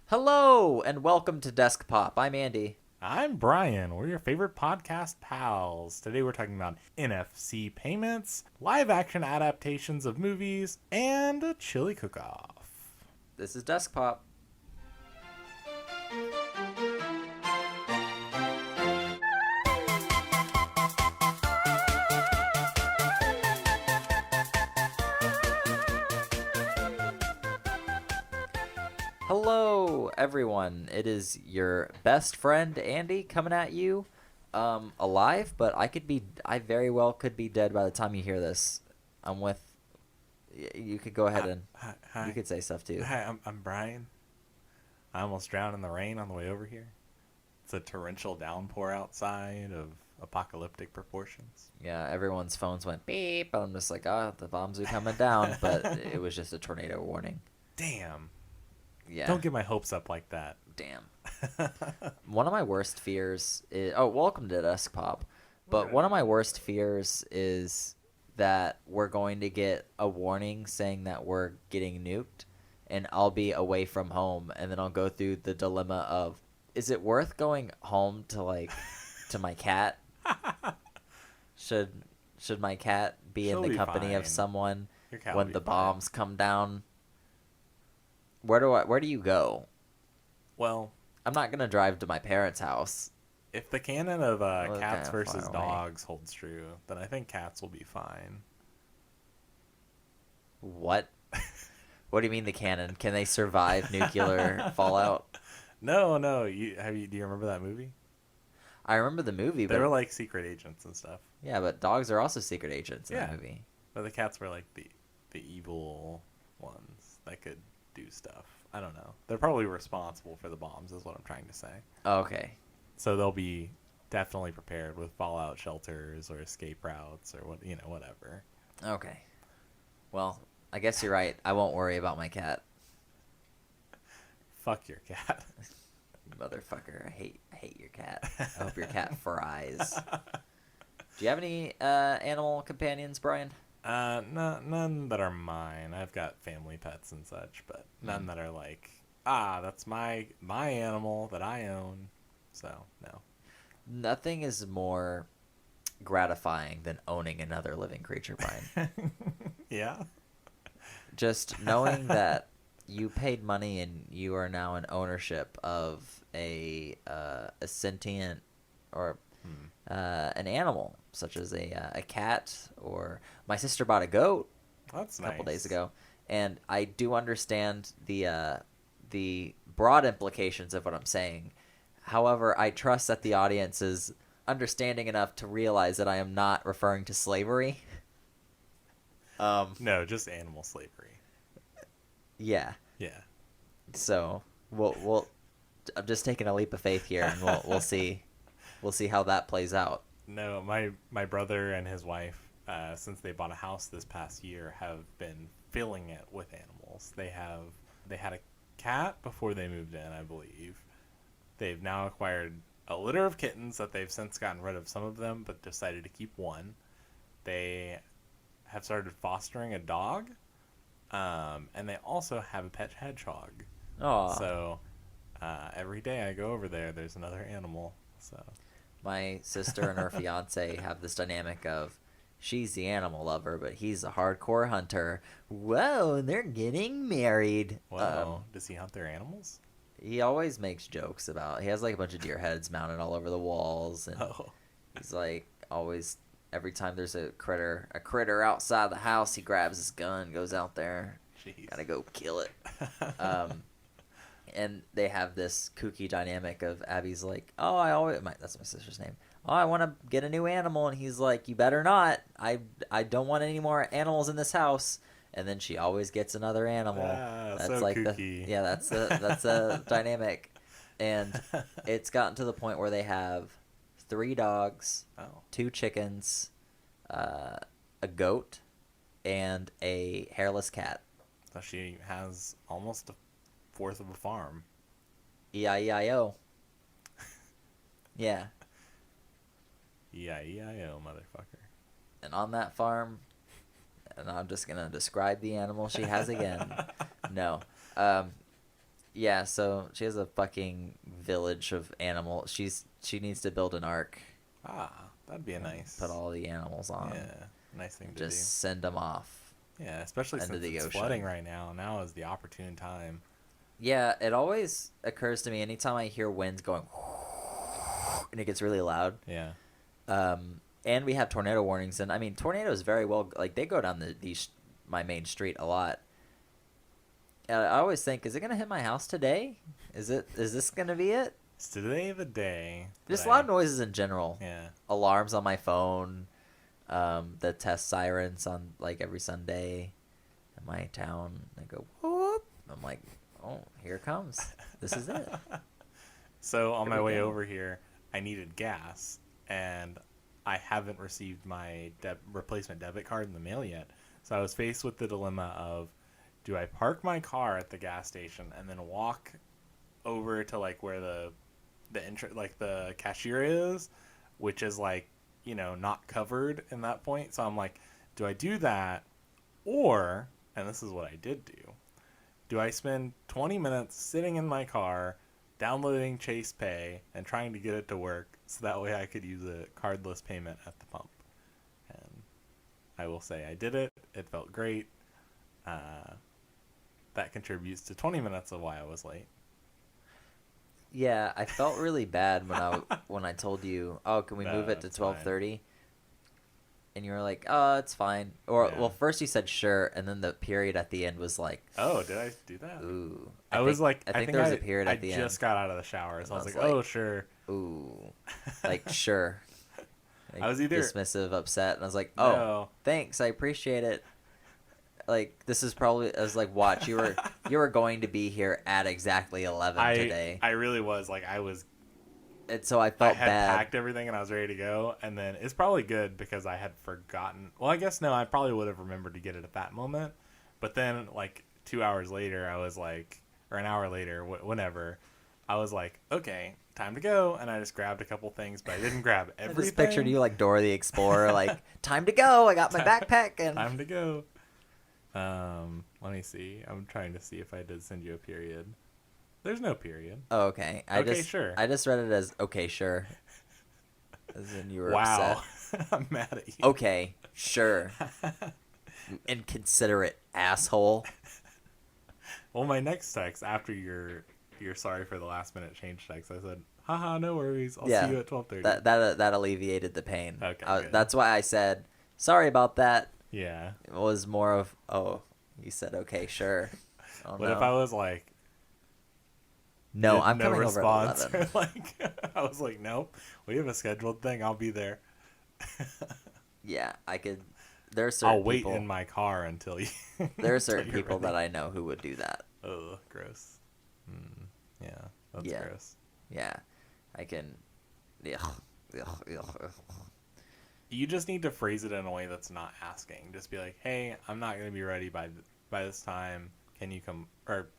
Hello and welcome to Desk Pop. I'm Andy. I'm Brian. We're your favorite podcast pals. Today we're talking about NFC payments, live action adaptations of movies, and a chili cook off. This is Desk Pop. Hello, everyone. It is your best friend Andy coming at you, alive, but I very well could be dead by the time you hear this. I'm with. You could go ahead and you could say stuff too. Hi, I'm Brian. I almost drowned in the rain on the way over here. It's a torrential downpour outside of apocalyptic proportions. Yeah, everyone's phones went beep. I'm just like, the bombs are coming down, but it was just a tornado warning. Damn. Yeah. Don't get my hopes up like that. Damn. One of my worst fears is... Oh, welcome to Desk Pop. But one of my worst fears is that we're going to get a warning saying that we're getting nuked, and I'll be away from home, and then I'll go through the dilemma of, is it worth going home to, to my cat? Should my cat be She'll in the be company of fine. someone Your cat will when be the fine. bombs come down? Where do you go? Well, I'm not gonna drive to my parents' house. if the canon of Well, cats kinda far versus away. dogs holds true, then I think cats will be fine. What? What do you mean the cannon? Can they survive nuclear fallout? No. Do you remember that movie? I remember the movie, They but were like secret agents and stuff. yeah, but dogs are also secret agents in Yeah. the movie. But the cats were like the evil ones that could do stuff. I don't know. They're probably responsible for the bombs, is what I'm trying to say. Oh, okay. So they'll be definitely prepared with fallout shelters or escape routes or whatever. Okay. Well, I guess you're right. I won't worry about my cat. Fuck your cat. Motherfucker, I hate your cat. I hope your cat fries. Do you have any animal companions, Brian? None that are mine. I've got family pets and such, but none that are like, that's my animal that I own. So, no. Nothing is more gratifying than owning another living creature, Brian. Yeah. Just knowing that you paid money and you are now in ownership of a sentient or an animal, such as a cat, or my sister bought a goat That's a couple nice. days ago, and I do understand the broad implications of what I'm saying. However, I trust that the audience is understanding enough to realize that I am not referring to slavery. No, just animal slavery. Yeah. Yeah. So we'll I'm just taking a leap of faith here, and we'll see how that plays out. No, my brother and his wife, since they bought a house this past year, have been filling it with animals. They had a cat before they moved in, I believe. They've now acquired a litter of kittens that they've since gotten rid of some of them, but decided to keep one. They have started fostering a dog, and they also have a pet hedgehog. Oh, So every day I go over there, there's another animal. So my sister and her fiance have this dynamic of she's the animal lover, but he's a hardcore hunter. Whoa, they're getting married. well, does he hunt their animals? He always makes jokes about. He has like a bunch of deer heads mounted all over the walls, and Oh. he's like always. Every time there's a critter outside the house, he grabs his gun, goes out there. Jeez. Gotta go kill it. And they have this kooky dynamic of Abby's like, that's my sister's name. Oh, I want to get a new animal, and he's like, you better not. I don't want any more animals in this house. And then she always gets another animal. That's so like kooky. that's a dynamic, and it's gotten to the point where they have 3 dogs, Oh. 2 chickens, a goat, and a hairless cat. So she has almost a fourth of a farm. E-I-E-I-O. Yeah. E-I-E-I-O, motherfucker. And on that farm, and I'm just going to describe the animal she has again. No. Yeah, so she has a fucking village of animals. She needs to build an ark Ah, that'd be a and put nice, all the animals on yeah, nice thing and to do. just send them off Yeah, especially into since the it's ocean. flooding right now. Now is the opportune time. Yeah, it always occurs to me anytime I hear winds going and it gets really loud. Yeah. And we have tornado warnings, and I mean tornadoes very well like they go down my main street a lot. I always think, is it gonna hit my house today? Is this gonna be it? It's today the day. Just that loud noises in general. Yeah. Alarms on my phone, the test sirens on like every Sunday in my town. They go whoop. I'm like, oh, here it comes. This is it. So on Here my we way go. over here, I needed gas, and I haven't received my replacement debit card in the mail yet. So I was faced with the dilemma of, do I park my car at the gas station and then walk over to like where like the cashier is, which is like, not covered in that point. So I'm like, do I do that, or, and this is what I did do I spend 20 minutes sitting in my car downloading Chase Pay and trying to get it to work so that way I could use a cardless payment at the pump? And I will say I did it. It felt great. That contributes to 20 minutes of why I was late. Yeah, I felt really bad when I told you, oh, can we No, move it to it's fine. 12:30? And you were like, oh, it's fine. Or Yeah. well, first you said sure, and then the period at the end was like, Oh, did I do that? ooh. I was like, I think there was a period I at the just end. got out of the shower, so And I was like, oh, sure. Ooh, like sure. Like, I was either dismissive, upset, and I was like, oh, no. thanks, I appreciate it. Like this is probably, I was like, watch, you were going to be here at exactly 11 today. I really was like, And so I I felt had bad. packed everything and I was ready to go, and then it's probably good because I had forgotten. Well, I guess no, I probably would have remembered to get it at that moment, but then like 2 hours later, I was like, or an hour later, whenever, I was like, okay, time to go, and I just grabbed a couple things, but I didn't grab I everything. just pictured you like Dora the Explorer, like time to go. I got my backpack and Time to go. Let me see. I'm trying to see if I did send you a period. There's no period. Oh, okay. Sure. I just read it as okay, sure. As in you were Wow. upset. I'm mad at you. Okay, sure. You inconsiderate asshole. Well, my next text after your sorry for the last minute change text, I said, haha, no worries. I'll Yeah, see you at 12:30. That alleviated the pain. Okay, good. That's why I said sorry about that. Yeah. It was more of, oh, you said okay, sure. Oh, What no. if I was like, No, I'm no coming response? over at 11. Like, I was like, nope. We have a scheduled thing. I'll be there. Yeah, I could. There are certain I'll wait people, in my car until you. There are certain people that I know who would do that. Oh, gross. Yeah, that's Yeah. gross. Yeah, I can. Ugh. You just need to phrase it in a way that's not asking. Just be like, "Hey, I'm not going to be ready by this time. Can you come?" Or,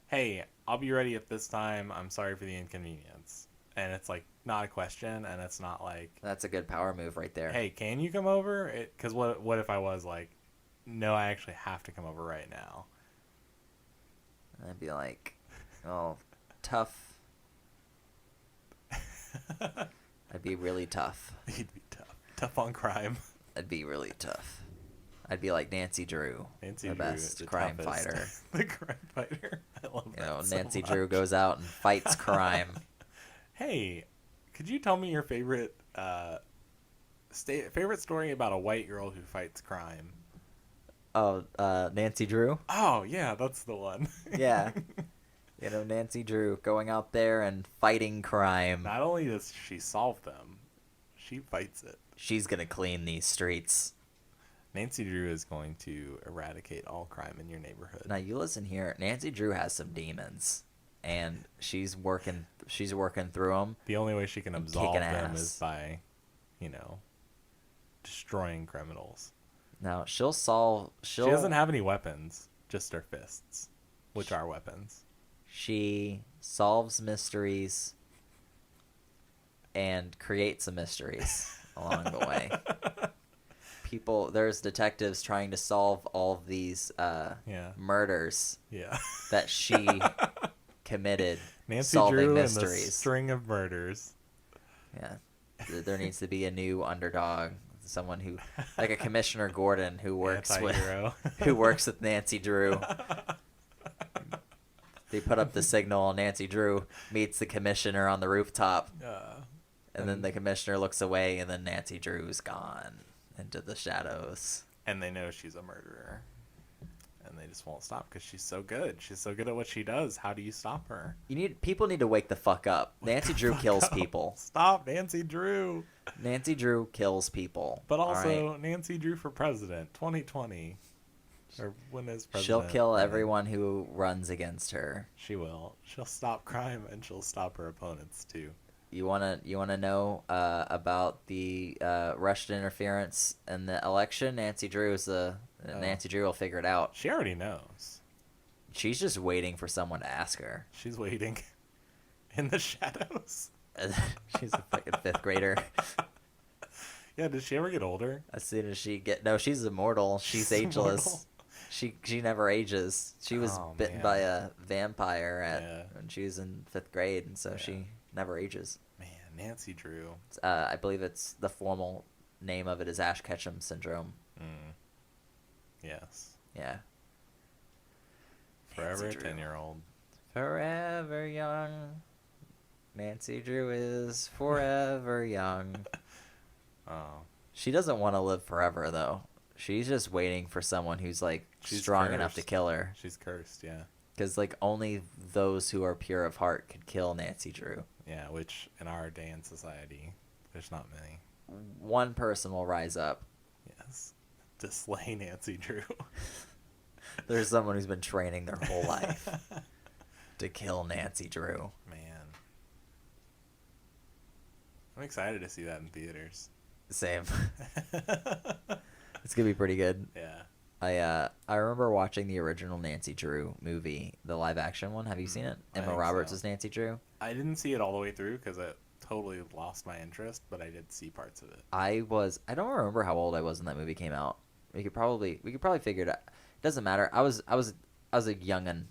"Hey, I'll be ready at this time. I'm sorry for the inconvenience." And it's like not a question, and it's not like, That's a good power move right there. "Hey, can you come over?" Because what if I was like, "No, I actually have to come over right now." And I'd be like, oh, tough. I'd be really tough. He'd be tough. Tough on crime. I'd be really tough. I'd be like Nancy Drew, Nancy the Drew, best the crime toughest. fighter. The crime fighter. I love You that know, so Nancy much. Drew goes out and fights crime. Hey, could you tell me your favorite favorite story about a white girl who fights crime? Oh, Nancy Drew? Oh, yeah, that's the one. Yeah. You know, Nancy Drew going out there and fighting crime. Not only does she solve them, she fights it. She's gonna clean these streets. Nancy Drew is going to eradicate all crime in your neighborhood. Now you listen here. Nancy Drew has some demons, and she's working through them. The only way she can And absolve kicking them ass. is by, destroying criminals. Now she doesn't have any weapons, just her fists, which are weapons. She solves mysteries and creates some mysteries along the way. There's detectives trying to solve all of these Yeah. murders Yeah. that she committed Nancy solving Drew and the mysteries. string of murders. Yeah. There needs to be a new underdog, someone who, like a Commissioner Gordon, who works Anti-hero. with Nancy Drew. They put up the signal, Nancy Drew meets the commissioner on the rooftop, and then the commissioner looks away, and then Nancy Drew's gone into the shadows. And they know she's a murderer. And they just won't stop because she's so good. She's so good at what she does. How do you stop her? People need to wake the fuck up. Nancy Drew kills people. Stop Nancy Drew. Nancy Drew kills people. But also right? Nancy Drew for president, 2020. Or when is president? She'll kill everyone who runs against her. She will. She'll stop crime and she'll stop her opponents too. You wanna know about the Russian interference in the election? Nancy Drew will figure it out. She already knows. She's just waiting for someone to ask her. She's waiting in the shadows. She's a fucking 5th grader. Yeah, did she ever get older? As soon as she's immortal. She's ageless. Immortal. She never ages. She was bitten by a vampire when she was in 5th grade, and so she never ages. Man, Nancy Drew. I believe it's the formal name of it is Ash Ketchum syndrome. Yes. Yeah. Forever a 10-year-old. Forever young. Nancy Drew is forever young. Oh. She doesn't want to live forever, though. She's just waiting for someone who's, like, strong enough to kill her. She's cursed, yeah. Because, like, only those who are pure of heart could kill Nancy Drew. Yeah, which in our day and society, there's not many. One person will rise up. Yes. To slay Nancy Drew. There's someone who's been training their whole life to kill Nancy Drew. Man. I'm excited to see that in theaters. Same. It's gonna be pretty good. Yeah. I remember watching the original Nancy Drew movie, the live action one. Have you seen it? Emma Roberts as Nancy Drew. I didn't see it all the way through because it totally lost my interest, but I did see parts of it. I don't remember how old I was when that movie came out. We could probably figure it out. It doesn't matter. I was a youngin'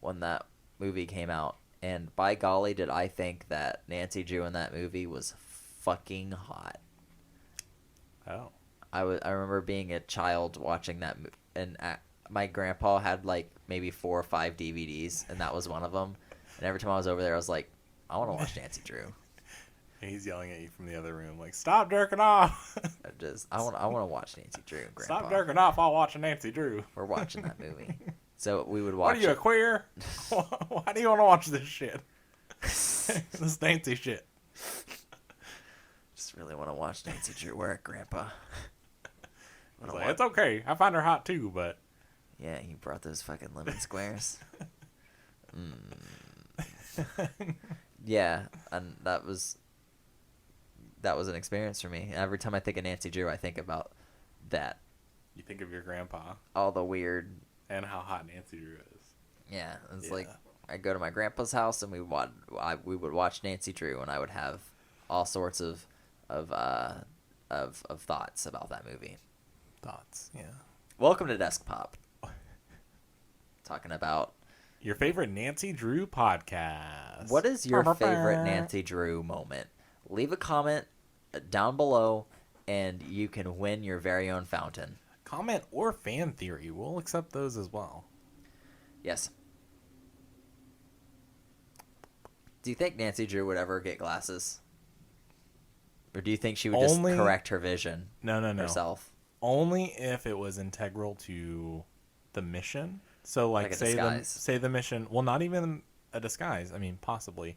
when that movie came out, and by golly, did I think that Nancy Drew in that movie was fucking hot. Oh. I remember being a child watching that, and my grandpa had like maybe 4 or 5 DVDs, and that was one of them. And every time I was over there, I was like, I want to watch Nancy Drew. And he's yelling at you from the other room, like, "Stop jerking off!" I want to watch Nancy Drew, Grandpa. Stop jerking off! I'll watch a Nancy Drew. We're watching that movie, so we would watch. What are you, a queer? Why do you want to watch this shit? This Nancy shit. Just really want to watch Nancy Drew work, Grandpa. Like, it's okay. I find her hot too, but yeah, you brought those fucking lemon squares. Yeah, and that was an experience for me. Every time I think of Nancy Drew, I think about that. You think of your grandpa. All the weird. And how hot Nancy Drew is. Yeah, it's like I'd go to my grandpa's house and we would watch Nancy Drew, and I would have all sorts of thoughts about that movie. Thoughts, yeah. Welcome to Desk Pop. Talking about your favorite Nancy Drew podcast. What is your favorite Nancy Drew moment? Leave a comment down below, and you can win your very own fountain. Comment or fan theory. We'll accept those as well. Yes. Do you think Nancy Drew would ever get glasses? Or do you think she would just correct her vision herself? Only if it was integral to the mission. So, like say the mission. Well, not even a disguise. I mean, possibly.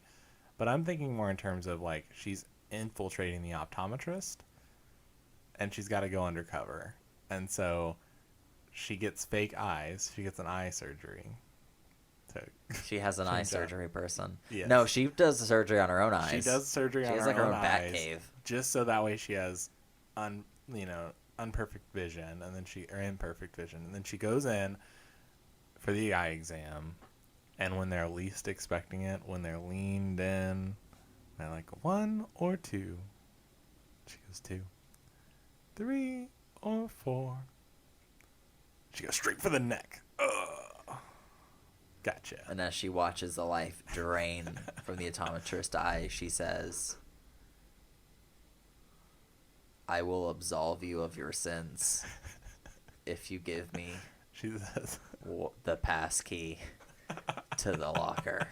But I'm thinking more in terms of, like, she's infiltrating the optometrist, and she's got to go undercover. And so she gets fake eyes. She gets an eye surgery. She has an eye surgery person. Yes. No, she does the surgery on her own eyes. She does surgery on her own eyes. She has like her own bat cave. Just so that way she has unperfect vision, and then imperfect vision. And then she goes in for the eye exam, and when they're least expecting it, when they're leaned in, they're like 1 or 2. She goes 2, 3 or 4. She goes straight for the neck. Ugh. Gotcha. And as she watches the life drain from the optometrist's eye, she says, I will absolve you of your sins if you give me She says, the pass key to the locker.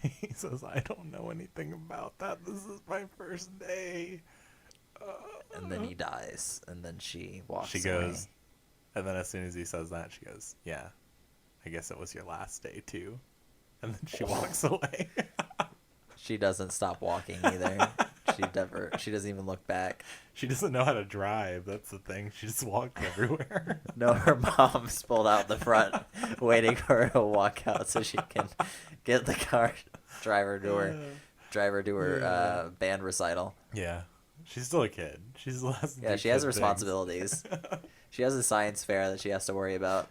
he says, I don't know anything about that. This is my first day. And then he dies. And then she walks She away. goes, and then as soon as he says that, she goes, yeah, I guess it was your last day too. And then she walks away. She doesn't stop walking either. She doesn't even look back. She doesn't know how to drive. That's the thing. She just walks everywhere. No, her mom's pulled out the front, waiting for her to walk out so she can get the car, drive her to her band recital. Yeah. She's still a kid. She's the last. Yeah, she has responsibilities. She has a science fair that she has to worry about.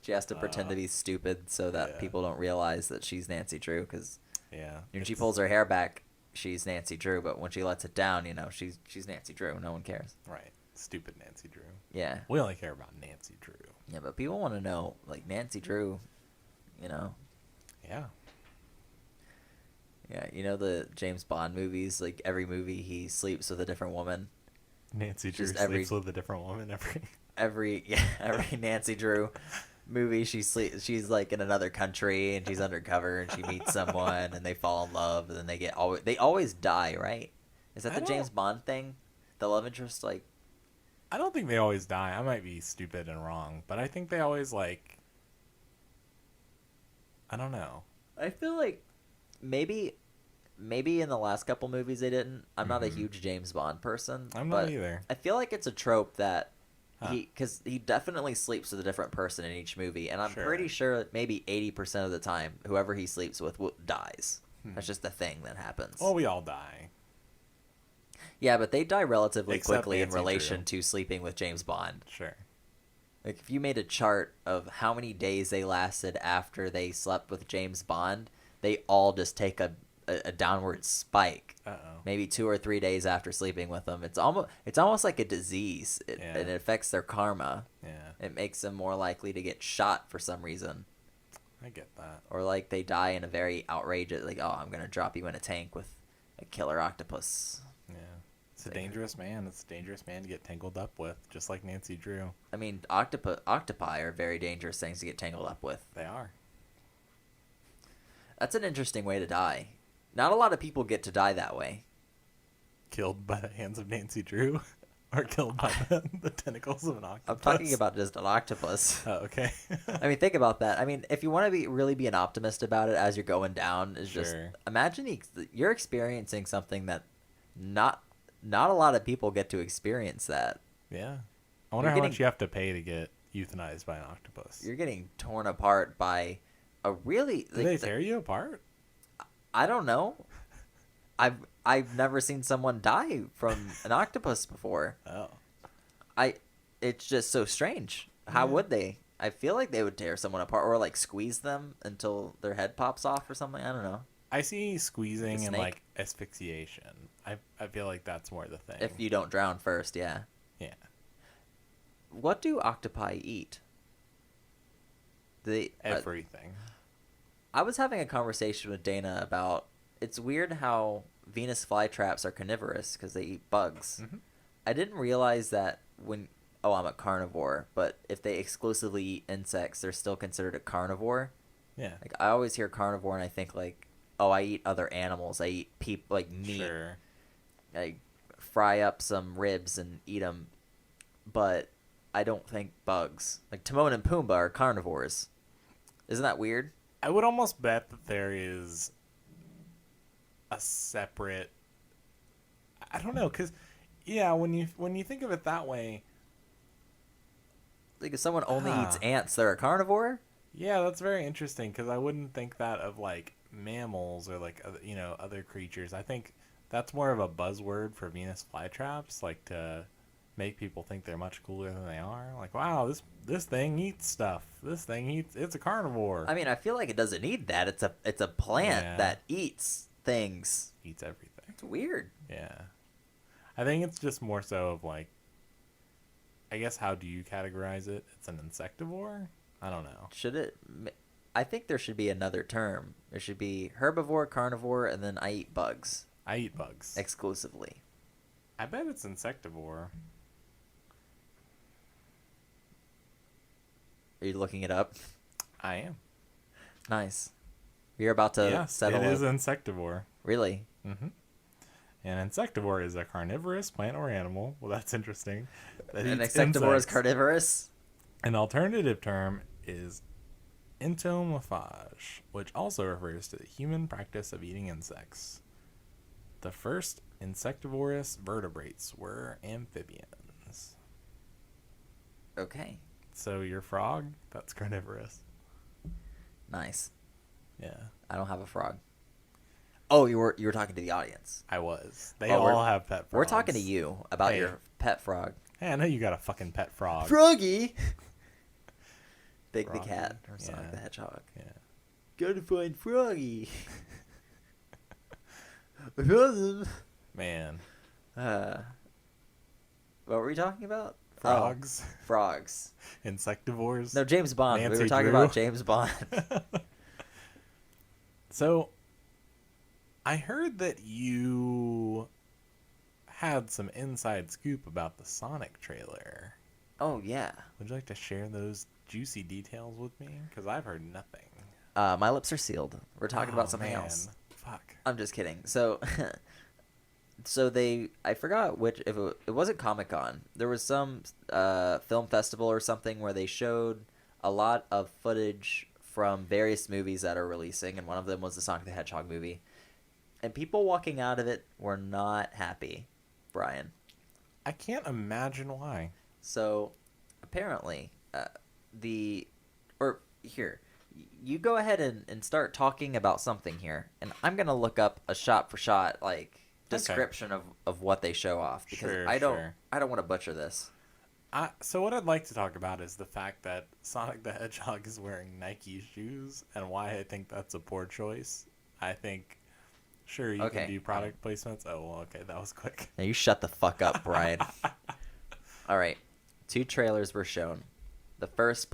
She has to pretend to be stupid so that people don't realize that she's Nancy Drew. Because when she pulls her hair back, she's Nancy Drew. But when she lets it down, she's Nancy Drew. No one cares. Right. Stupid Nancy Drew. Yeah. We only care about Nancy Drew. Yeah, but people want to know, like, Nancy Drew, Yeah. Yeah, the James Bond movies, like, every movie he sleeps with a different woman. Nancy Drew Just sleeps with a different woman every Nancy Drew movie she's like in another country and she's undercover and she meets someone and they fall in love and then they always die, right? Is that the James Bond thing? The love interest, like, I don't think they always die. I might be stupid and wrong, but I think they always, like, I don't know. I feel like maybe in the last couple movies they didn't. I'm not a huge James Bond person. I'm not either. I feel like it's a trope that because he definitely sleeps with a different person in each movie, and I'm pretty sure that maybe 80% of the time, whoever he sleeps with dies. That's just the thing that happens. Well, we all die. Yeah, but they die relatively Except quickly in Nancy relation Drew. to sleeping with James Bond. Sure. Like, if you made a chart of how many days they lasted after they slept with James Bond, they all just take a downward spike. Maybe 2 or 3 days after sleeping with them. It's almost like a disease. It affects their karma. Yeah. It makes them more likely to get shot for some reason. I get that. Or like they die in a very outrageous, like, oh, I'm gonna drop you in a tank with a killer octopus. Yeah. It's a dangerous man. It's a dangerous man to get tangled up with, just like Nancy Drew. I mean, octopi are very dangerous things to get tangled up with. They are. That's an interesting way to die. Not a lot of people get to die that way. Killed by the hands of Nancy Drew? Or killed by the tentacles of an octopus? I'm talking about just an octopus. Oh, okay. I mean, think about that. I mean, if you want to really be an optimist about it as you're going down, is just imagine you're experiencing something that not a lot of people get to experience that. Yeah. I wonder how much you have to pay to get euthanized by an octopus. You're getting torn apart by a really... Do they tear you apart? I don't know. I've never seen someone die from an octopus before. Oh. It's just so strange. How would they? I feel like they would tear someone apart or like squeeze them until their head pops off or something. I don't know. I see squeezing and like asphyxiation. I feel like that's more the thing. If you don't drown first, yeah. Yeah. What do octopi eat? Everything. I was having a conversation with Dana about it's weird how Venus flytraps are carnivorous because they eat bugs. Mm-hmm. I didn't realize that I'm a carnivore, but if they exclusively eat insects, they're still considered a carnivore. Yeah. Like, I always hear carnivore and I think like, oh, I eat other animals. I eat like meat. Sure. I fry up some ribs and eat them, but I don't think bugs. Like Timon and Pumbaa are carnivores. Isn't that weird? I would almost bet that there is a separate... I don't know, because, yeah, when you think of it that way... Like, if someone only eats ants, they're a carnivore? Yeah, that's very interesting, because I wouldn't think that of, like, mammals or, like, other creatures. I think that's more of a buzzword for Venus flytraps, like, to make people think they're much cooler than they are. Like, wow, this thing eats stuff. It's a carnivore. I mean, I feel like it doesn't need that. It's a plant that eats things. Eats everything. It's weird. Yeah. I think it's just more so of, like, I guess, how do you categorize it? It's an insectivore? I don't know. Should it? I think there should be another term. There should be herbivore, carnivore, and then I eat bugs I eat bugs. exclusively. I bet it's insectivore. Are you looking it up? I am. Nice. You're about to Yes, settle it is it. insectivore. Really? Mm-hmm. An insectivore is a carnivorous plant or animal. Well, that's interesting. That An eats insectivore is insects. carnivorous? An alternative term is entomophage, which also refers to the human practice of eating insects. The first insectivorous vertebrates were amphibians. Okay. So your frog, that's carnivorous. Nice. Yeah, I don't have a frog. Oh, you were talking to the audience. I was. They Oh, we're- all have pet frogs. We're talking to you about Hey. your pet frog. Hey, I know you got a fucking pet frog. Froggy! Big Froggy, the cat or Sonic yeah. the Hedgehog. Yeah. Gotta find Froggy. I found him. Man, What were we talking about? frogs, Oh, frogs. insectivores. No, James Bond. We Nancy were talking Drew. about James Bond. So, I heard that you had some inside scoop about the Sonic trailer. Oh, yeah. Would you like to share those juicy details with me? Because I've heard nothing. My lips are sealed. We're talking about something man. else. Fuck. I'm just kidding. So, I forgot which, if it wasn't Comic-Con. There was some film festival or something where they showed a lot of footage from various movies that are releasing, and one of them was the Sonic the Hedgehog movie. And people walking out of it were not happy, Brian. I can't imagine why. So, apparently, you go ahead and start talking about something here, and I'm gonna look up a shot-for-shot description of what they show off, because Sure, I don't sure. want to butcher this. So what I'd like to talk about is the fact that Sonic the Hedgehog is wearing Nike shoes, and why I think that's a poor choice. I think, sure, you Okay. can do product placements. Oh, well, okay, that was quick. Now you shut the fuck up, Brian. All right, 2 trailers were shown. The first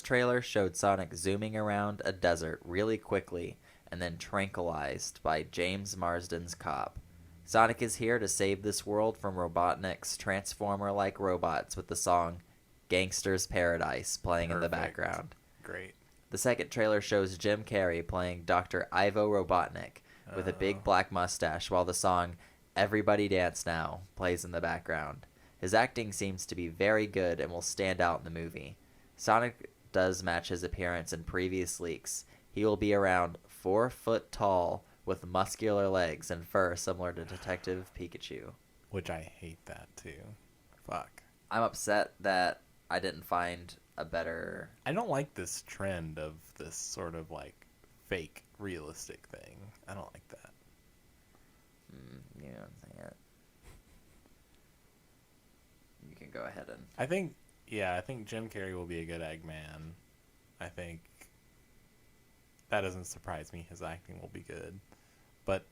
trailer showed Sonic zooming around a desert really quickly and then tranquilized by James Marsden's cop. Sonic is here to save this world from Robotnik's transformer-like robots, with the song Gangster's Paradise playing in the Perfect. background. Great. The second trailer shows Jim Carrey playing Dr. Ivo Robotnik with a big black mustache, while the song Everybody Dance Now plays in the background. His acting seems to be very good and will stand out in the movie. Sonic does match his appearance in previous leaks. He will be around 4 foot tall with muscular legs and fur similar to Detective Pikachu. Which I hate that, too. Fuck. I'm upset that I didn't find a better... I don't like this trend of this sort of, fake realistic thing. I don't like that. You know what I'm saying? You can go ahead and... I think Jim Carrey will be a good Eggman. I think that doesn't surprise me. His acting will be good. But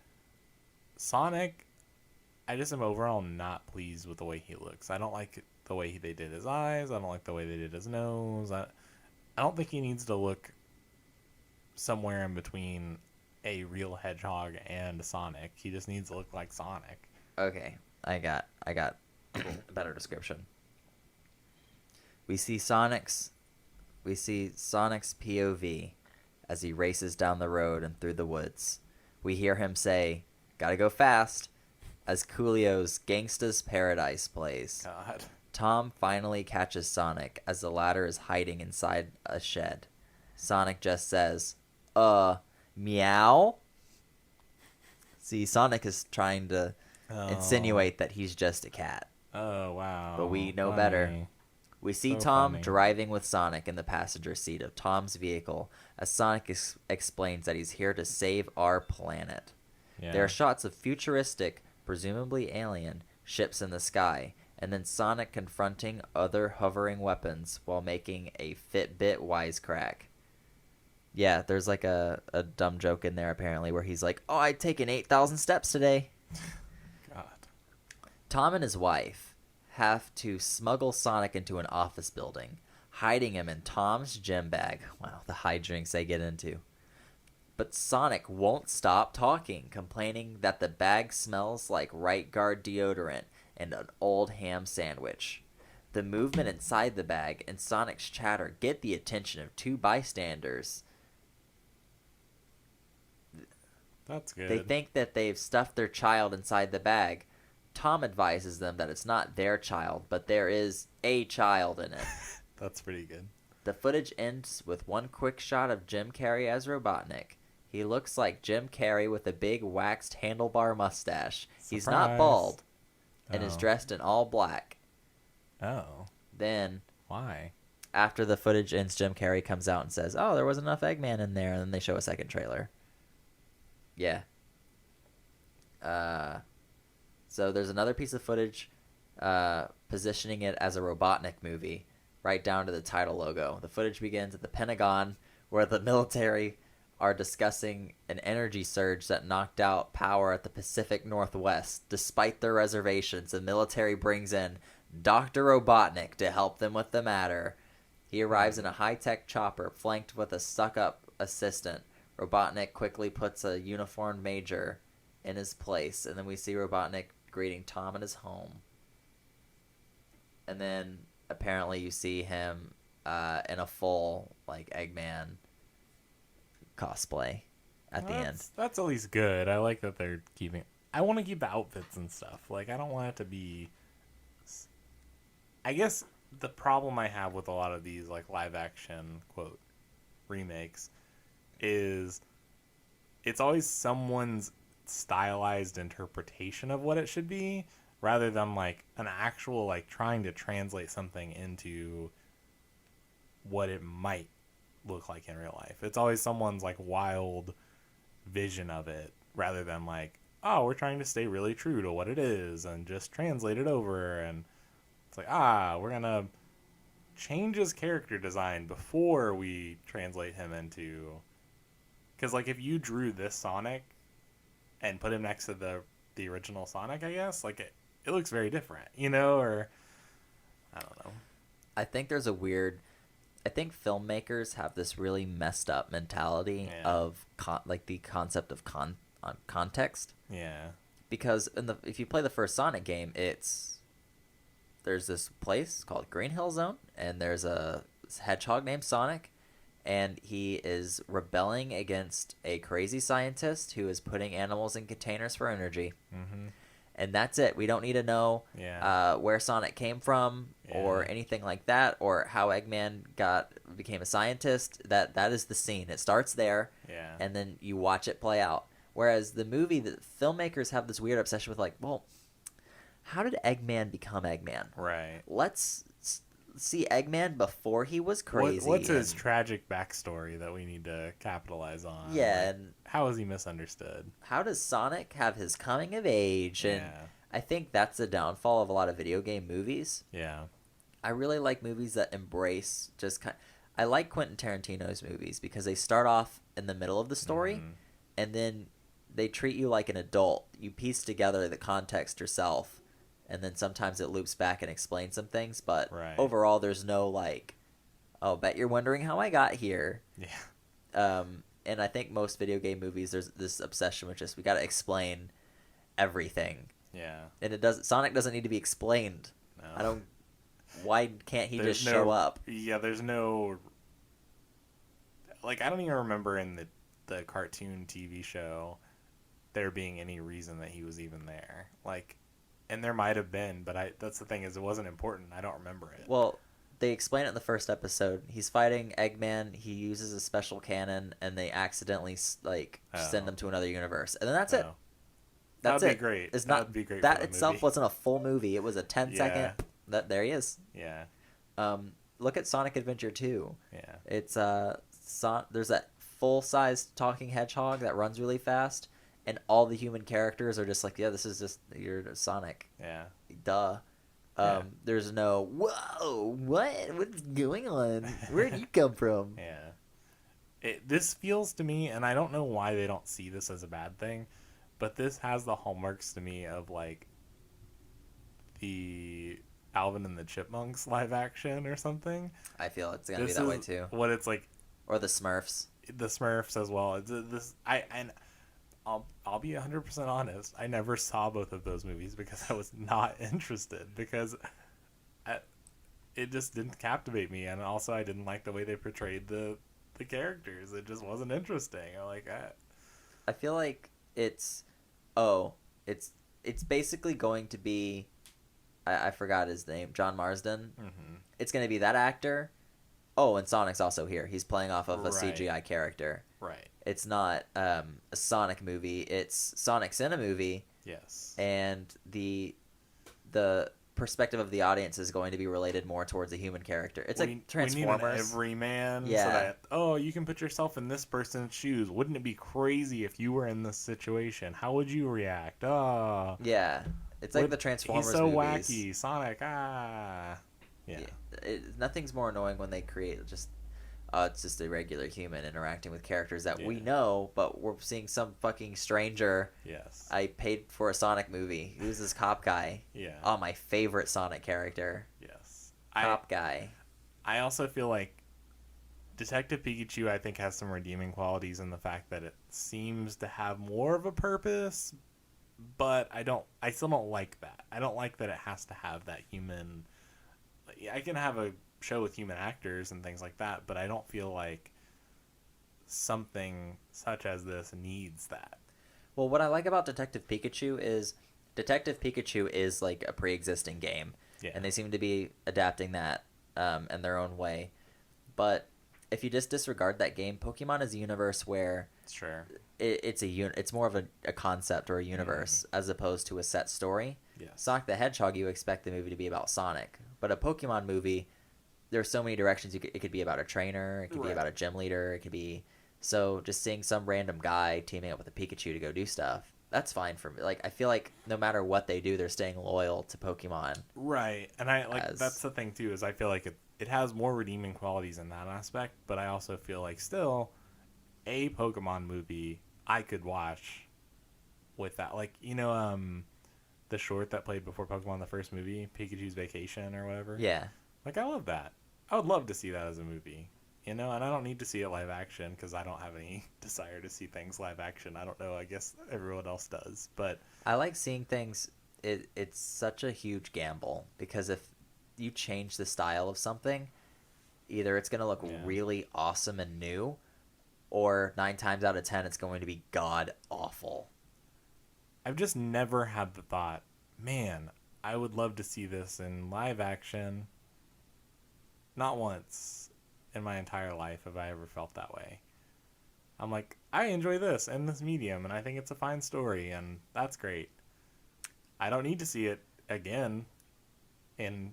Sonic, I just am overall not pleased with the way he looks. I don't like the way they did his eyes. I don't like the way they did his nose. I don't think he needs to look somewhere in between a real hedgehog and Sonic. He just needs to look like Sonic. Okay, I got a better description. We see Sonic's POV as he races down the road and through the woods. We hear him say, "Gotta go fast," as Coolio's Gangsta's Paradise plays. God. Tom finally catches Sonic as the latter is hiding inside a shed. Sonic just says, meow? See, Sonic is trying to insinuate that he's just a cat. Oh, wow. But we know Funny. better. We see So Tom funny. driving with Sonic in the passenger seat of Tom's vehicle as Sonic explains that he's here to save our planet. Yeah. There are shots of futuristic, presumably alien, ships in the sky, and then Sonic confronting other hovering weapons while making a Fitbit wisecrack. Yeah, there's a dumb joke in there apparently where he's like, "Oh, I'd taken 8,000 steps today." God. Tom and his wife have to smuggle Sonic into an office building, hiding him in Tom's gym bag. Wow, the hijinks they get into. But Sonic won't stop talking, complaining that the bag smells like right guard deodorant and an old ham sandwich. The movement inside the bag and Sonic's chatter get the attention of two bystanders. That's good. They think that they've stuffed their child inside the bag. Tom advises them that it's not their child, but there is a child in it. That's pretty good. The footage ends with one quick shot of Jim Carrey as Robotnik. He looks like Jim Carrey with a big waxed handlebar mustache. He's not bald and is dressed in all black. Oh. Then, why? After the footage ends, Jim Carrey comes out and says, "Oh, there wasn't enough Eggman in there," and then they show a second trailer. Yeah. So there's another piece of footage positioning it as a Robotnik movie, right down to the title logo. The footage begins at the Pentagon, where the military are discussing an energy surge that knocked out power at the Pacific Northwest. Despite their reservations, the military brings in Dr. Robotnik to help them with the matter. He arrives in a high-tech chopper, flanked with a stuck-up assistant. Robotnik quickly puts a uniformed major in his place, and then we see Robotnik greeting Tom at his home. And then apparently you see him in a full Eggman cosplay at the end. That's at least good. I like that they're keeping. I want to keep the outfits and stuff. I don't want it to be. I guess the problem I have with a lot of these live action quote remakes is it's always someone's stylized interpretation of what it should be rather than an actual trying to translate something into what it might look like in real life. It's always someone's wild vision of it rather than oh, we're trying to stay really true to what it is and just translate it over, and it's we're gonna change his character design before we translate him into, because if you drew this Sonic and put him next to the original Sonic, I guess it looks very different, or I don't know. I think there's I think filmmakers have this really messed up mentality of the concept of context. Yeah. Because if you play the first Sonic game, there's this place called Green Hill Zone, and there's a hedgehog named Sonic, and he is rebelling against a crazy scientist who is putting animals in containers for energy. Mm-hmm. And that's it. We don't need to know where Sonic came from or anything like that, or how Eggman became a scientist. That is the scene. It starts there, and then you watch it play out. Whereas the movie, the filmmakers have this weird obsession with well, how did Eggman become Eggman? Right. Let's see Eggman before he was crazy. What's his tragic backstory that we need to capitalize on? Yeah, and how is he misunderstood? How does Sonic have his coming of age? And I think that's the downfall of a lot of video game movies. Yeah. I really like movies that embrace I like Quentin Tarantino's movies because they start off in the middle of the story, and then they treat you like an adult. You piece together the context yourself, and then sometimes it loops back and explains some things, but overall there's no oh, bet you're wondering how I got here. Yeah. And I think most video game movies, there's this obsession with we got to explain everything. Yeah. And Sonic doesn't need to be explained. No. Why can't he just show up? Yeah, there's no I don't even remember in the cartoon TV show there being any reason that he was even there. And there might have been, but that's the thing, is it wasn't important. I don't remember it. Well, they explain it in the first episode. He's fighting Eggman. He uses a special cannon, and they accidentally send them to another universe, and then that's it. That'd be great. It's not That'd be great. That itself wasn't a full movie. It was a 10-second. There he is. Yeah. Look at Sonic Adventure 2. Yeah. It's there's that full-size talking hedgehog that runs really fast, and all the human characters are just this is just you're Sonic. Yeah. Duh. There's no whoa, what's going on? Where'd you come from? Yeah. This feels to me, and I don't know why they don't see this as a bad thing, but this has the hallmarks to me of the Alvin and the Chipmunks live action or something. I feel it's gonna be This that way is too. what it's like. Or the Smurfs. The Smurfs as well. This I and I'll be 100% honest. I never saw both of those movies because I was not interested because it just didn't captivate me, and also I didn't like the way they portrayed the characters. It just wasn't interesting. I feel like oh, it's it's basically going to be I forgot his name, John Marsden. Mm-hmm. It's going to be that actor. Oh, and Sonic's also here. He's playing off of a Right. CGI character. Right. It's not a Sonic movie. It's Sonic's in a movie, Yes. and the perspective of the audience is going to be related more towards a human character. It's like Transformers. We need an everyman. Yeah. So that, oh, you can put yourself in this person's shoes. Wouldn't it be crazy if you were in this situation? How would you react? Oh. Yeah, it's like the Transformers He's so movies. wacky. Sonic. Ah. Yeah. Nothing's more annoying when they create just it's just a regular human interacting with characters that we Yeah. know, but we're seeing some fucking stranger. Yes. I paid for a Sonic movie. Who's this cop guy? Yeah. Oh, my favorite Sonic character. Yes. Cop guy. I also feel like Detective Pikachu, I think, has some redeeming qualities in the fact that it seems to have more of a purpose, but I still don't like that. I don't like that it has to have that human. I can have a show with human actors and things like that, but I don't feel like something such as this needs that. Well, what I like about Detective Pikachu is like a pre-existing game, Yeah. and they seem to be adapting that in their own way. But if you just disregard that game, Pokemon is a universe where Sure. it's more of a concept or a universe as opposed to a set story. Yes. Sonic the Hedgehog, you expect the movie to be about Sonic, but a Pokemon movie, there's so many directions. It could be about a trainer, it could be Right. about a gym leader, it could be so just seeing some random guy teaming up with a Pikachu to go do stuff. That's fine for me. Like I feel like no matter what they do, they're staying loyal to Pokemon. Right. And I like As- that's the thing too, is I feel like it has more redeeming qualities in that aspect, but I also feel like still a Pokemon movie I could watch with that. Like, the short that played before Pokemon the first movie, Pikachu's Vacation or whatever. Yeah. Like I love that. I would love to see that as a movie. And I don't need to see it live action because I don't have any desire to see things live action. I don't know. I guess everyone else does. But I like seeing things. It's such a huge gamble because if you change the style of something, either it's going to look Yeah. really awesome and new, or 9 times out of 10 it's going to be god awful. I've just never had the thought, man, I would love to see this in live action. Not once in my entire life have I ever felt that way. I'm like, I enjoy this and this medium, and I think it's a fine story, and that's great. I don't need to see it again in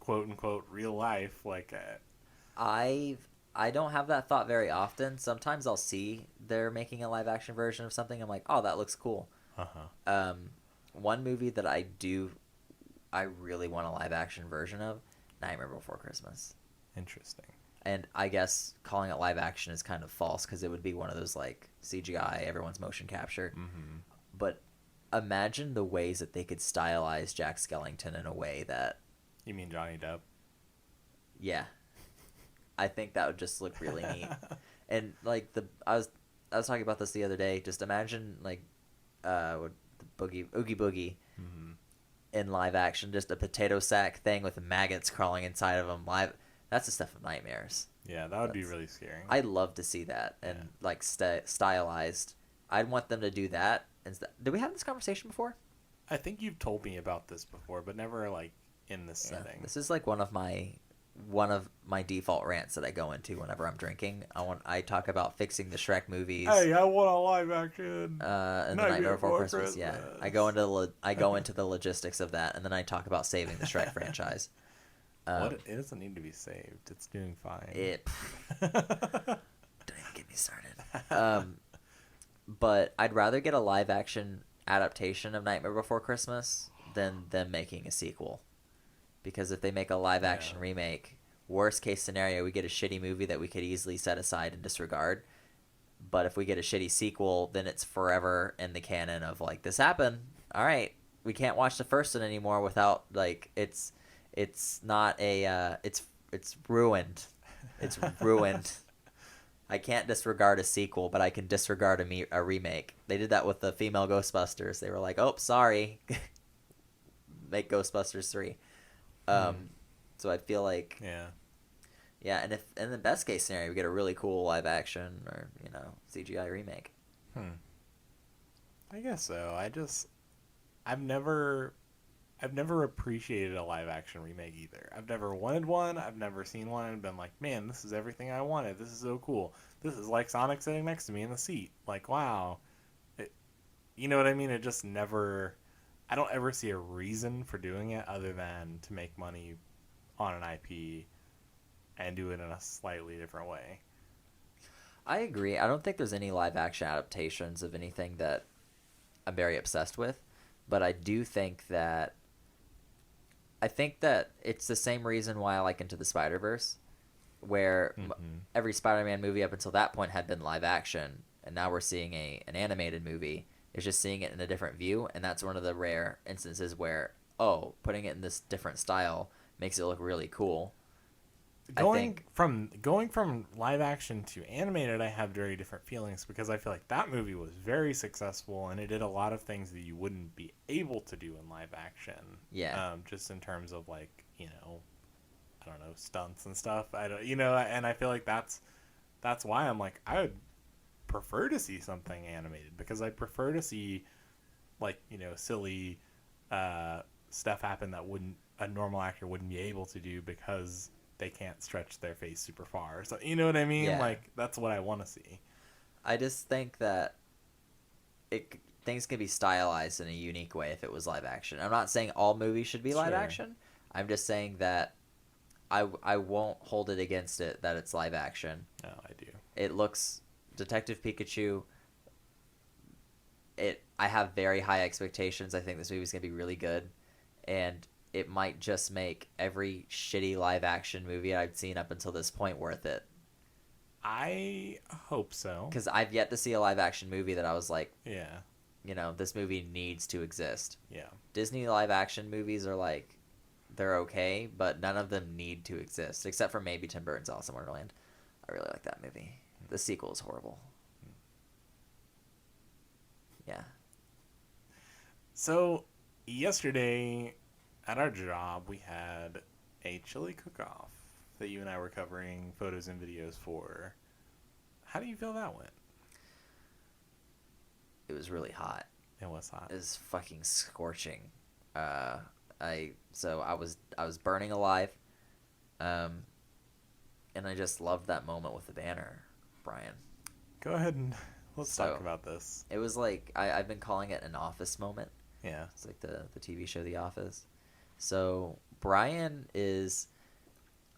quote unquote real life. Like, I don't have that thought very often. Sometimes I'll see they're making a live action version of something. I'm like, oh, that looks cool. One movie that I really want a live action version of, Nightmare Before Christmas. Interesting. And I guess calling it live action is kind of false because it would be one of those like CGI, everyone's motion capture. Mm-hmm. But imagine the ways that they could stylize Jack Skellington in a way that, You mean Johnny Depp? yeah, I think that would just look really neat. And like I was talking about this the other day. Just imagine like what the Oogie Boogie Mm-hmm. in live action, just a potato sack thing with maggots crawling inside of them live. That's the stuff of nightmares. Yeah, that would be That's- really scary. I'd love to see that and Yeah. like stylized. I'd want them to do that. Did we have this conversation before? I think you've told me about this before, but never like in this Yeah. setting. This is like one of my default rants that I go into whenever I'm drinking. I talk about fixing the Shrek movies. Hey, I want a live action. And the Nightmare Nightmare Before Before Christmas. Yeah, Christmas. I go into the logistics of that, and then I talk about saving the Shrek franchise. It doesn't need to be saved. It's doing fine. Don't even get me started. But I'd rather get a live action adaptation of Nightmare Before Christmas than them making a sequel. Because if they make a live action remake, worst case scenario, we get a shitty movie that we could easily set aside and disregard. But if we get a shitty sequel, then it's forever in the canon of like, this happened. All right, we can't watch the first one anymore without like it's It's not a it's ruined. It's ruined. I can't disregard a sequel, but I can disregard a remake. They did that with the female Ghostbusters. They were like, "Oh, sorry, make Ghostbusters 3." Um, so I feel like, Yeah. yeah, and if in the best case scenario we get a really cool live action or CGI remake. I guess so. I've never appreciated a live action remake either. I've never wanted one. I've never seen one and been like, man, this is everything I wanted. This is so cool. This is like Sonic sitting next to me in the seat. Like, wow. You know what I mean? It just never. I don't ever see a reason for doing it other than to make money on an IP and do it in a slightly different way. I agree. I don't think there's any live action adaptations of anything that I'm very obsessed with, but I do think that it's the same reason why I like Into the Spider-Verse, where every Spider-Man movie up until that point had been live action, and now we're seeing an animated movie. It's just seeing it in a different view, and that's one of the rare instances where, putting it in this different style makes it look really cool. Going from live action to animated, I have very different feelings because I feel like that movie was very successful and it did a lot of things that you wouldn't be able to do in live action. Yeah. Just in terms of like, I don't know, stunts and stuff. And I feel like that's why I'm like, I would prefer to see something animated because I prefer to see like, silly stuff happen that a normal actor wouldn't be able to do because they can't stretch their face super far. So you know what I mean? Yeah. Like that's what I want to see. I just think that things can be stylized in a unique way if it was live action. I'm not saying all movies should be live action. I'm just saying that I won't hold it against it that it's live action. No, I do. It looks Detective Pikachu. I have very high expectations. I think this movie's gonna be really good, and it might just make every shitty live action movie I've seen up until this point worth it. I hope so. Because I've yet to see a live action movie that I was like, yeah, this movie needs to exist. Yeah. Disney live action movies are like, they're okay, but none of them need to exist, except for maybe Tim Burton's Alice in Wonderland. I really like that movie. The sequel is horrible. Yeah. So, yesterday at our job, we had a chili cook-off that you and I were covering photos and videos for. How do you feel that went? It was really hot. It was hot. It was fucking scorching. I was burning alive. And I just loved that moment with the banner, Brian. Go ahead and let's talk about this. It was like I've been calling it an office moment. Yeah. It's like the TV show The Office. So Brian is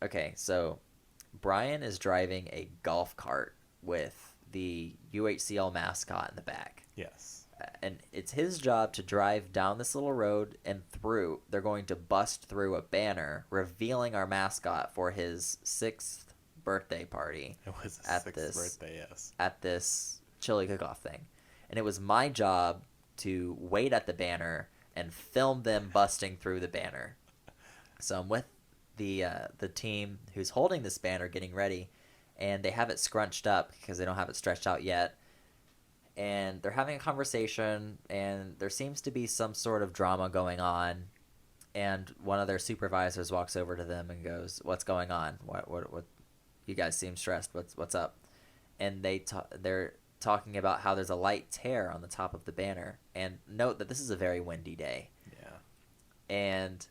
driving a golf cart with the UHCL mascot in the back. Yes. And it's his job to drive down this little road and through. They're going to bust through a banner revealing our mascot for his 6th birthday party. It was his 6th birthday, yes. At this chili cook-off thing. And it was my job to wait at the banner and film them busting through the banner. So I'm with the team who's holding this banner getting ready, and they have it scrunched up because they don't have it stretched out yet. And they're having a conversation, and there seems to be some sort of drama going on. And one of their supervisors walks over to them and goes, "What's going on? What you guys seem stressed. What's up?" And they're talking about how there's a light tear on the top of the banner. And note that this is a very windy day. Yeah. And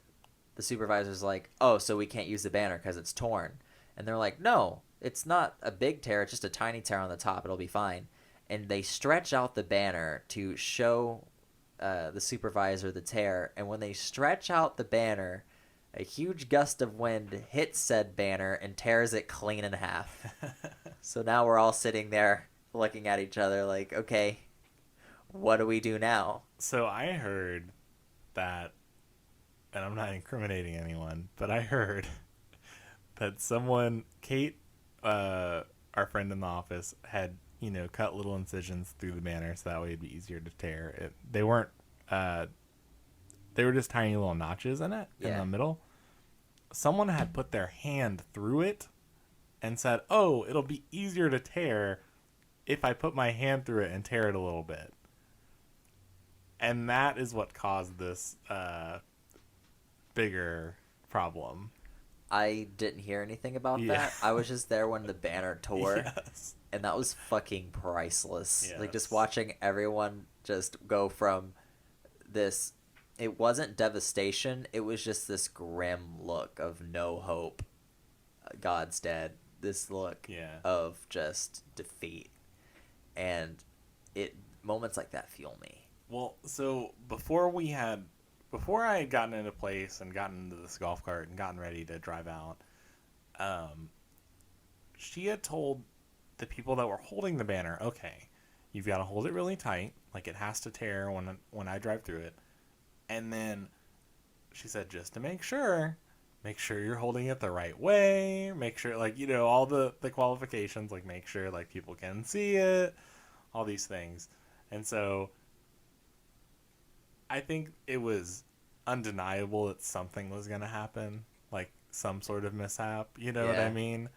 the supervisor's like, "Oh, so we can't use the banner because it's torn." And they're like, "No, it's not a big tear. It's just a tiny tear on the top. It'll be fine." And they stretch out the banner to show the supervisor the tear. And when they stretch out the banner, a huge gust of wind hits said banner and tears it clean in half. So now we're all sitting there looking at each other like, okay, what do we do now? So I heard that, and I'm not incriminating anyone, but I heard that Kate, our friend in the office, had cut little incisions through the banner so that way it'd be easier to tear. They were just tiny little notches in it in the middle, someone had put their hand through it and said, "Oh, it'll be easier to tear if I put my hand through it and tear it a little bit." And that is what caused this bigger problem. I didn't hear anything about Yeah. that. I was just there when the banner tore, Yes. and that was fucking priceless. Like, just Yes. watching everyone just go from this, it wasn't devastation, it was just this grim look of no hope. God's dead. This look Yeah. of just defeat. And it moments like that fuel me. Well, so before I had gotten into place and gotten into this golf cart and gotten ready to drive out, she had told the people that were holding the banner, "Okay, you've got to hold it really tight, like it has to tear when I drive through it." And then she said, "Just to make sure you're holding it the right way, make sure, like, all the qualifications, like make sure like people can see it, all these things." And so I think it was undeniable that something was going to happen, like some sort of mishap. You know what I Yeah. mean?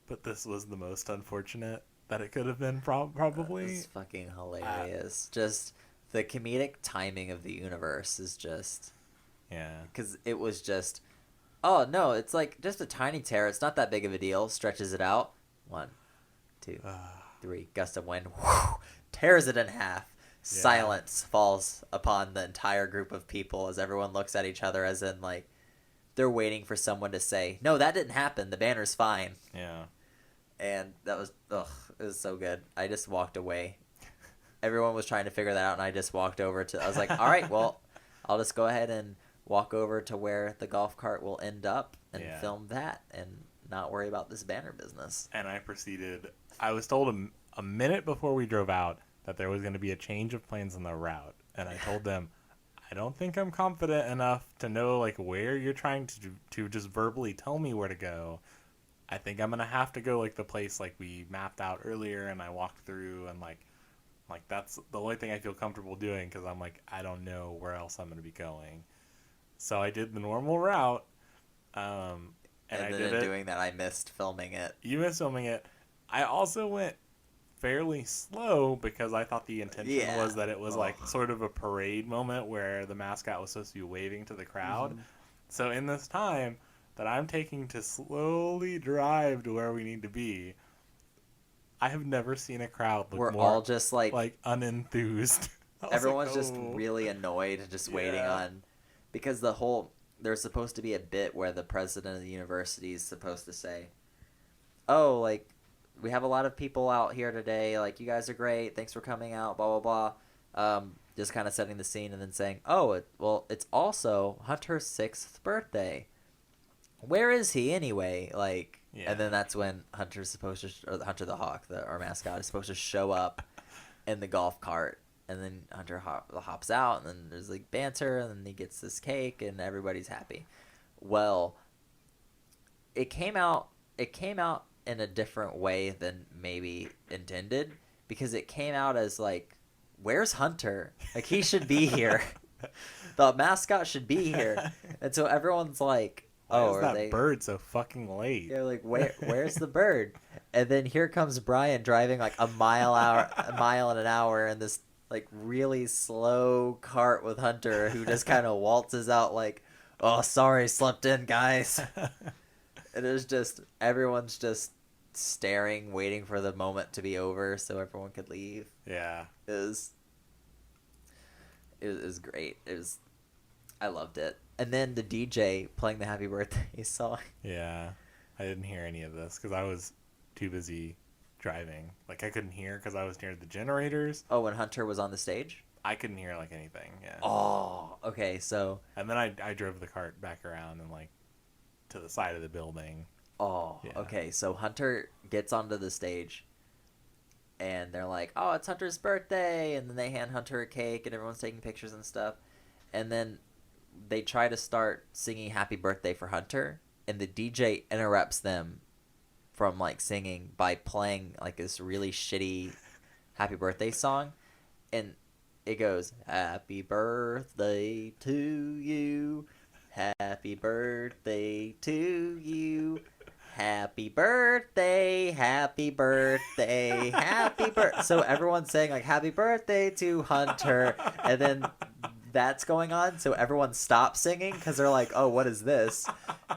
But this was the most unfortunate that it could have been, probably. It's fucking hilarious. Just the comedic timing of the universe is just. Yeah. Because it was just. Oh, no, it's like just a tiny tear. It's not that big of a deal. Stretches it out. 1, 2, 3. Gust of wind. Whew, tears it in half. Silence falls upon the entire group of people as everyone looks at each other, as in, like, they're waiting for someone to say, "No, that didn't happen. The banner's fine." Yeah. And that was, ugh, it was so good. I just walked away. Everyone was trying to figure that out, and I just walked over to, I was like, all right, well, I'll just go ahead and walk over to where the golf cart will end up and film that and not worry about this banner business. And I was told a minute before we drove out that there was going to be a change of plans on the route. And I told them, "I don't think I'm confident enough to know like where you're trying to just verbally tell me where to go. I think I'm going to have to go like the place like we mapped out earlier and I walked through, and like that's the only thing I feel comfortable doing, because I'm like, I don't know where else I'm going to be going." So I did the normal route. And I then did in it. doing that, I missed filming it. You missed filming it. I also went fairly slow because I thought the intention was that it was like sort of a parade moment where the mascot was supposed to be waving to the crowd. Mm-hmm. So in this time that I'm taking to slowly drive to where we need to be, I have never seen a crowd look We're more all just like unenthused. Everyone's just really annoyed, just waiting on, because there's supposed to be a bit where the president of the university is supposed to say, "Oh, like, we have a lot of people out here today. Like, you guys are great. Thanks for coming out. Blah blah blah." Just kind of setting the scene, and then saying, "Oh, it's also Hunter's 6th birthday. Where is he anyway?" Like, and then that's when Hunter's supposed to, or Hunter the Hawk, our mascot, is supposed to show up in the golf cart. And then Hunter hops out, and then there's like banter, and then he gets this cake, and everybody's happy. Well, it came out in a different way than maybe intended, because it came out as like, "Where's Hunter? Like, he should be here. The mascot should be here." And so everyone's like, "Oh, why is that bird so fucking late?" They're like, where's the bird? And then here comes Brian driving like a mile in an hour in this like really slow cart with Hunter, who just kind of waltzes out like, "Oh, sorry, slept in, guys." And it's just, everyone's just staring, waiting for the moment to be over so everyone could leave. Yeah. It was great. I loved it. And then the DJ playing the happy birthday song. Yeah. I didn't hear any of this because I was too busy driving. Like, I couldn't hear because I was near the generators. Oh, when Hunter was on the stage? I couldn't hear like anything. Yeah. Oh, okay. So. And then I drove the cart back around and like to the side of the building. Oh, yeah. Okay. So Hunter gets onto the stage, and they're like, "Oh, it's Hunter's birthday," and then they hand Hunter a cake, and everyone's taking pictures and stuff, and then they try to start singing "Happy Birthday" for Hunter, and the DJ interrupts them from like singing by playing like this really shitty "Happy Birthday" song, and it goes, "Happy birthday to you, Happy birthday to you. Happy birthday, happy birthday, happy birthday. So everyone's saying like happy birthday to Hunter, and then that's going on. So everyone stops singing because they're like, oh, what is this?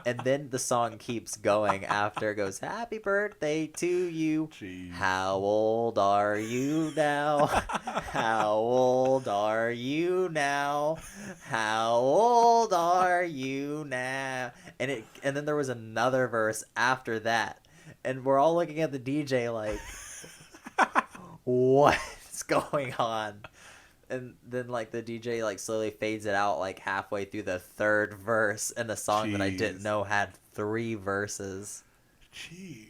And then the song keeps going after it goes, happy birthday to you. Jeez. How old are you now? How old are you now? How old are you now? And then there was another verse after that. And we're all looking at the DJ like, what's going on? And then like the DJ like slowly fades it out like halfway through the third verse in a song that I didn't Jeez. know had 3 verses. Jeez.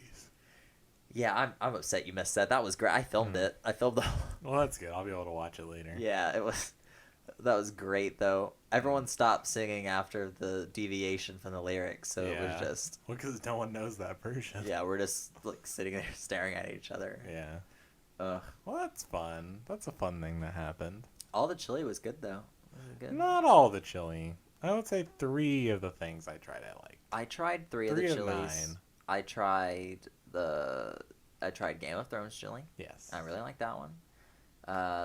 Yeah, I'm upset you missed that. That was great. I filmed it. I filmed the Well, that's good. I'll be able to watch it later. Yeah, that was great though. Everyone stopped singing after the deviation from the lyrics, so it was just Well, because no one knows that version. yeah, we're just like sitting there staring at each other. Yeah. Ugh. Well, that's fun. That's a fun thing that happened. All the chili was good though. It was good. Not all the chili. I would say 3 of the things I tried I liked. I tried 3 of 3 the of chilies. 9. I tried Game of Thrones chili. Yes. I really liked that one.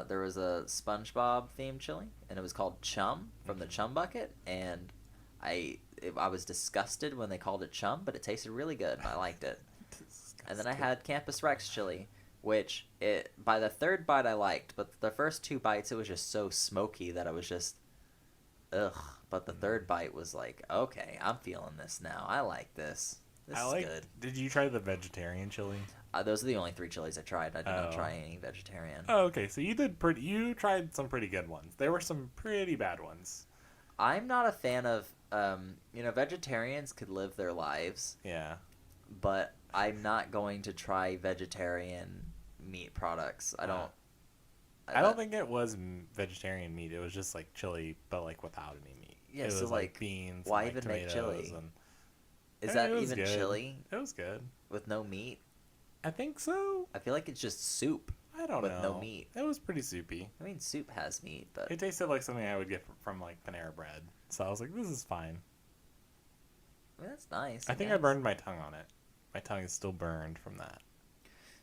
There was a SpongeBob themed chili, and it was called Chum from the Chum Bucket, and I was disgusted when they called it Chum, but it tasted really good, and I liked it. And then I had Campus Rex chili, which by the 3rd bite I liked, but the first 2 bites it was just so smoky that I was just ugh. But the 3rd bite was like, okay, I'm feeling this now. I like this. This is good. Did you try the vegetarian chili? Those are the only 3 chilies I tried. I did not Oh. try any vegetarian. Oh, okay. So you tried some pretty good ones. There were some pretty bad ones. I'm not a fan of vegetarians could live their lives, Yeah. but I'm not going to try vegetarian meat products. I don't. I don't think it was vegetarian meat. It was just like chili, but like without any meat. Yeah, it so was like beans. why and, like, even make tomatoes chili? And, Is I that mean, it was even good. chili It was good. with no meat? I think so. I feel like it's just soup I don't with know. no meat. It was pretty soupy. I mean, soup has meat, but It tasted like something I would get from like Panera Bread. So I was like, this is fine. I mean, that's nice. I think I burned my tongue on it. My tongue is still burned from that.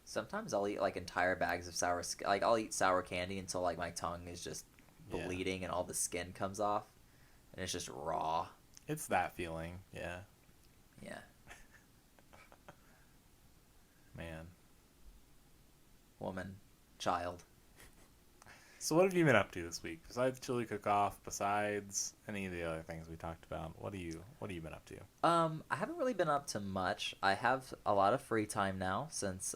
Sometimes I'll eat like entire bags of like I'll eat sour candy until like my tongue is just Yeah. bleeding and all the skin comes off, and it's just raw. It's that feeling. Yeah. Yeah. Man. Woman, child. So what have you been up to this week besides chili cook-off? Besides any of the other things we talked about, what have you been up to? I haven't really been up to much. I have a lot of free time now since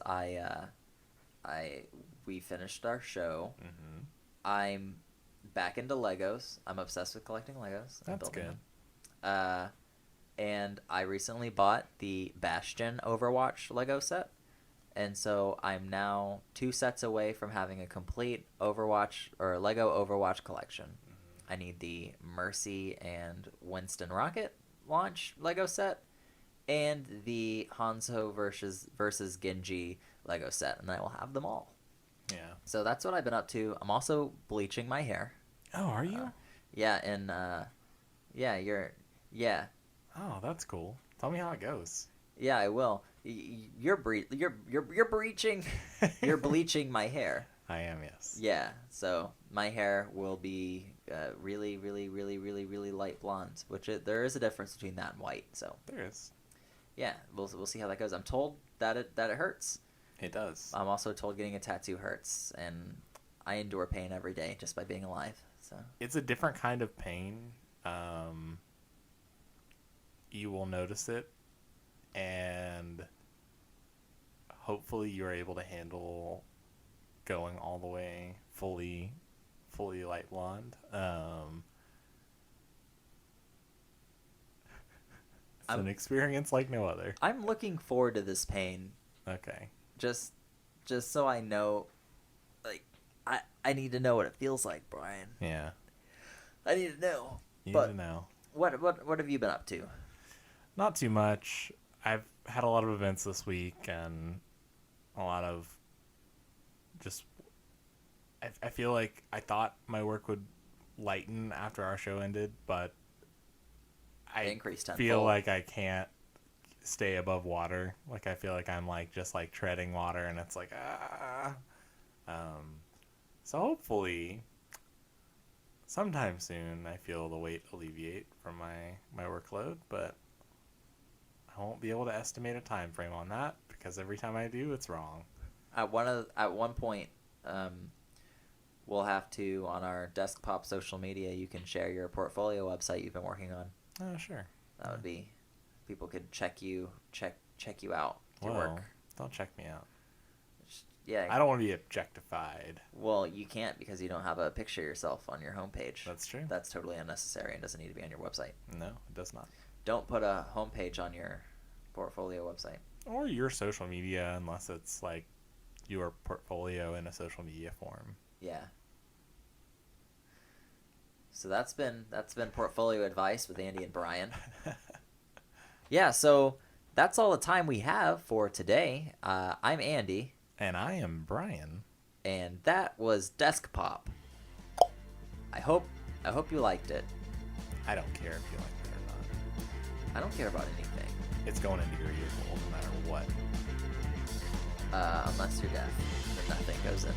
we finished our show. Mm-hmm. I'm back into Legos. I'm obsessed with collecting Legos. I'm That's building good. them. And I recently bought the Bastion Overwatch Lego set. And so I'm now 2 sets away from having a complete Overwatch or Lego Overwatch collection. Mm-hmm. I need the Mercy and Winston Rocket launch Lego set and the Hanzo versus Genji Lego set, and I will have them all. Yeah. So that's what I've been up to. I'm also bleaching my hair. Oh, are you? Yeah, and yeah. Oh, that's cool. Tell me how it goes. Yeah, I will. You're breaching. You're bleaching my hair. I am, yes. Yeah, so my hair will be really, really, really, really, really light blonde. There is a difference between that and white. So There is. yeah, we'll see how that goes. I'm told that it hurts. It does. I'm also told getting a tattoo hurts, and I endure pain every day just by being alive. So It's a different kind of pain. You will notice it, and hopefully you're able to handle going all the way fully light blonde. It's an experience like no other. I'm looking forward to this pain. Okay. Just so I know, like I need to know what it feels like, Brian. Yeah. I need to know. You But- need to know. What have you been up to? Not too much. I've had a lot of events this week and a lot of just. I feel like I thought my work would lighten after our show ended, but I increased tenfold. feel like I can't stay above water. Like I feel like I'm like just like treading water, and it's like So hopefully, sometime soon, I feel the weight alleviate from my workload, but I won't be able to estimate a time frame on that because every time I do, it's wrong. At one point, we'll have to, on our Desk Pop social media, you can share your portfolio website you've been working on. Oh, sure. That would be, people could check you out, your work. Don't check me out. Yeah. I don't want to be objectified. Well, you can't because you don't have a picture of yourself on your homepage. That's true. That's totally unnecessary and doesn't need to be on your website. No, it does not. Don't put a homepage on your portfolio website. Or your social media, unless it's like your portfolio in a social media form. Yeah. So that's been portfolio advice with Andy and Brian. Yeah, so that's all the time we have for today. I'm Andy. And I am Brian. And that was Desk Pop. I hope you liked it. I don't care if you like it or not. I don't care about anything. It's going into your ear hole no matter what. Unless you're deaf, then nothing goes in.